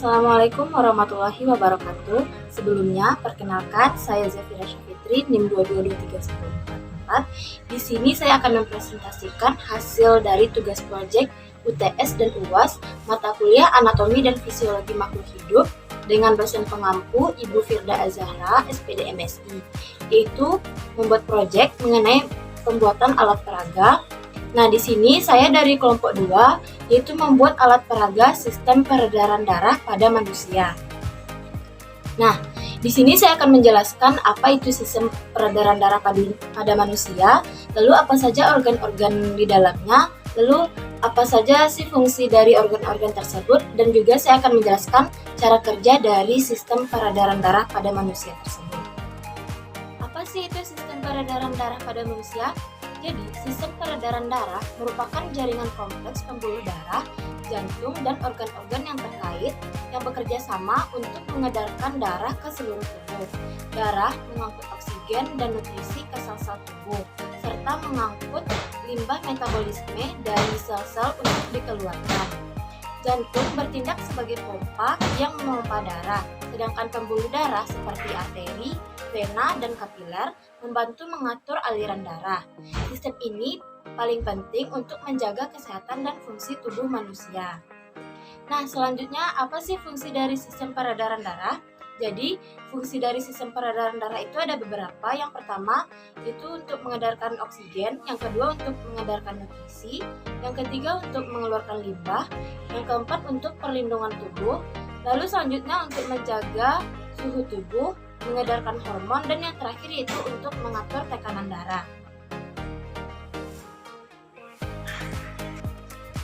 Assalamualaikum warahmatullahi wabarakatuh. Sebelumnya, perkenalkan saya Zafira Syafitri, NIM 2223144. Di sini saya akan mempresentasikan hasil dari tugas proyek UTS dan UAS mata kuliah Anatomi dan Fisiologi Makhluk Hidup dengan dosen pengampu Ibu Firda Azahra, SPD MSI, yaitu membuat proyek mengenai pembuatan alat peraga. Nah, di sini saya dari kelompok 2, yaitu membuat alat peraga sistem peredaran darah pada manusia. Nah, di sini saya akan menjelaskan apa itu sistem peredaran darah pada manusia, lalu apa saja organ-organ di dalamnya, lalu apa saja sih fungsi dari organ-organ tersebut, dan juga saya akan menjelaskan cara kerja dari sistem peredaran darah pada manusia tersebut. Apa sih itu sistem peredaran darah pada manusia? Jadi, sistem peredaran darah merupakan jaringan kompleks pembuluh darah, jantung, dan organ-organ yang terkait yang bekerja sama untuk mengedarkan darah ke seluruh tubuh. Darah mengangkut oksigen dan nutrisi ke sel-sel tubuh, serta mengangkut limbah metabolisme dari sel-sel untuk dikeluarkan. Jantung bertindak sebagai pompa yang memompa darah, sedangkan pembuluh darah seperti arteri, vena, dan kapiler membantu mengatur aliran darah. Sistem ini paling penting untuk menjaga kesehatan dan fungsi tubuh manusia. Nah, selanjutnya apa sih fungsi dari sistem peredaran darah? Jadi, fungsi dari sistem peredaran darah itu ada beberapa. Yang pertama, itu untuk mengedarkan oksigen, yang kedua untuk mengedarkan nutrisi, yang ketiga untuk mengeluarkan limbah, yang keempat untuk perlindungan tubuh, lalu selanjutnya untuk menjaga suhu tubuh, mengedarkan hormon, dan yang terakhir yaitu untuk mengatur tekanan darah.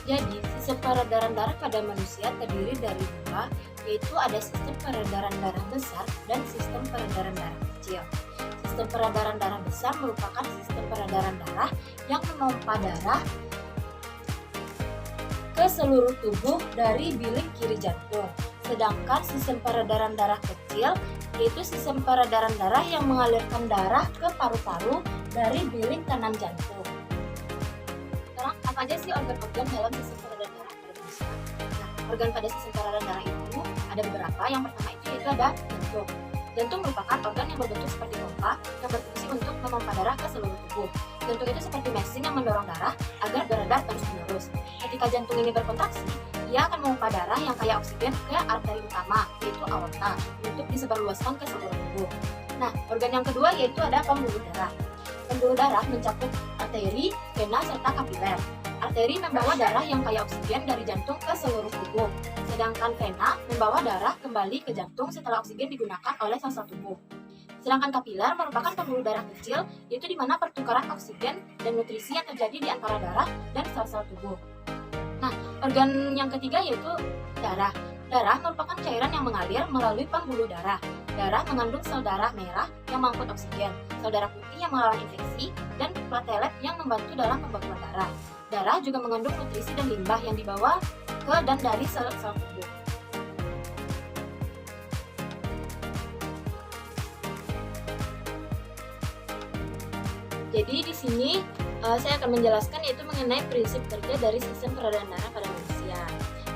Jadi, sistem peredaran darah pada manusia terdiri dari dua, yaitu ada sistem peredaran darah besar dan sistem peredaran darah kecil. Sistem peredaran darah besar merupakan sistem peredaran darah yang memompa darah ke seluruh tubuh dari bilik kiri jantung. Sedangkan sistem peredaran darah kecil yaitu sistem peredaran darah yang mengalirkan darah ke paru-paru dari bilik kanan jantung. Sekarang apa aja sih organ-organ dalam sistem peredaran darah pada manusia? Nah, organ pada sistem peredaran darah itu ada beberapa. Yang pertama itu yaitu ada jantung. Jantung merupakan organ yang berbentuk seperti pompa yang berfungsi untuk memompa darah ke seluruh tubuh. Jantung itu seperti mesin yang mendorong darah agar beredar terus-menerus. Ketika jantung ini berkontraksi, ia akan memompa darah yang kaya oksigen ke arteri utama, yaitu aorta, untuk disebarluaskan ke seluruh tubuh. Nah, organ yang kedua yaitu ada pembuluh darah. Pembuluh darah mencakup arteri, vena, serta kapiler. Arteri membawa darah yang kaya oksigen dari jantung ke seluruh tubuh, sedangkan vena membawa darah kembali ke jantung setelah oksigen digunakan oleh sel-sel tubuh. Sedangkan kapiler merupakan pembuluh darah kecil, yaitu di mana pertukaran oksigen dan nutrisi yang terjadi di antara darah dan sel-sel tubuh. Nah, organ yang ketiga yaitu darah. Darah merupakan cairan yang mengalir melalui pembuluh darah. Darah mengandung sel darah merah yang mengangkut oksigen, sel darah putih yang melawan infeksi, dan platelet yang membantu dalam pembekuan darah. Darah juga mengandung nutrisi dan limbah yang dibawa ke dan dari sel-sel tubuh. Jadi di sini saya akan menjelaskan yaitu mengenai prinsip kerja dari sistem peredaran darah pada manusia.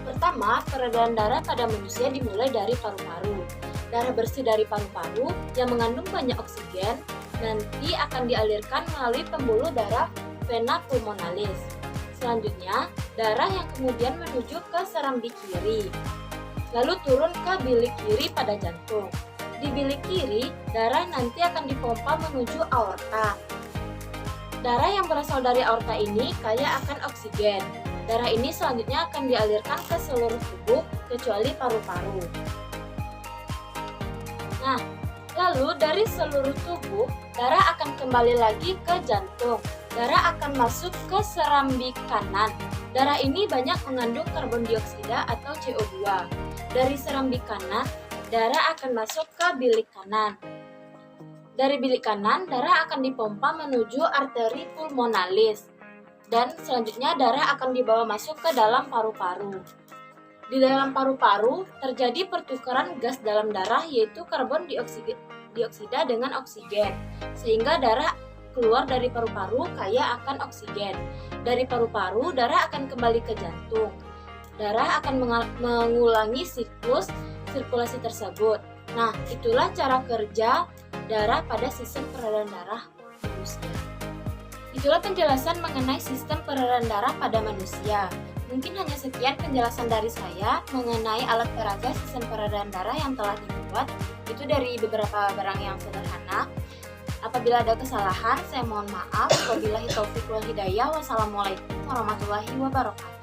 Pertama, peredaran darah pada manusia dimulai dari paru-paru. Darah bersih dari paru-paru yang mengandung banyak oksigen nanti akan dialirkan melalui pembuluh darah vena pulmonalis. Selanjutnya, darah yang kemudian menuju ke serambi kiri, lalu turun ke bilik kiri pada jantung. Di bilik kiri, darah nanti akan dipompa menuju aorta. Darah yang berasal dari aorta ini kaya akan oksigen. Darah ini selanjutnya akan dialirkan ke seluruh tubuh kecuali paru-paru. Nah, lalu dari seluruh tubuh, darah akan kembali lagi ke jantung. Darah akan masuk ke serambi kanan. Darah ini banyak mengandung karbon dioksida atau CO2. Dari serambi kanan, darah akan masuk ke bilik kanan. Dari bilik kanan, darah akan dipompa menuju arteri pulmonalis. Dan selanjutnya darah akan dibawa masuk ke dalam paru-paru. Di dalam paru-paru terjadi pertukaran gas dalam darah yaitu karbon dioksida dengan oksigen, sehingga darah keluar dari paru-paru kaya akan oksigen. Dari paru-paru, darah akan kembali ke jantung. darah akan mengulangi siklus sirkulasi tersebut. Nah, itulah cara kerja darah pada sistem peredaran darah manusia. Itulah penjelasan mengenai sistem peredaran darah pada manusia. Mungkin hanya sekian penjelasan dari saya mengenai alat peraga sistem peredaran darah yang telah dibuat. Itu dari beberapa barang yang sederhana. Apabila ada kesalahan, saya mohon maaf. Wabillahi taufiq wal hidayah. Wassalamualaikum warahmatullahi wabarakatuh.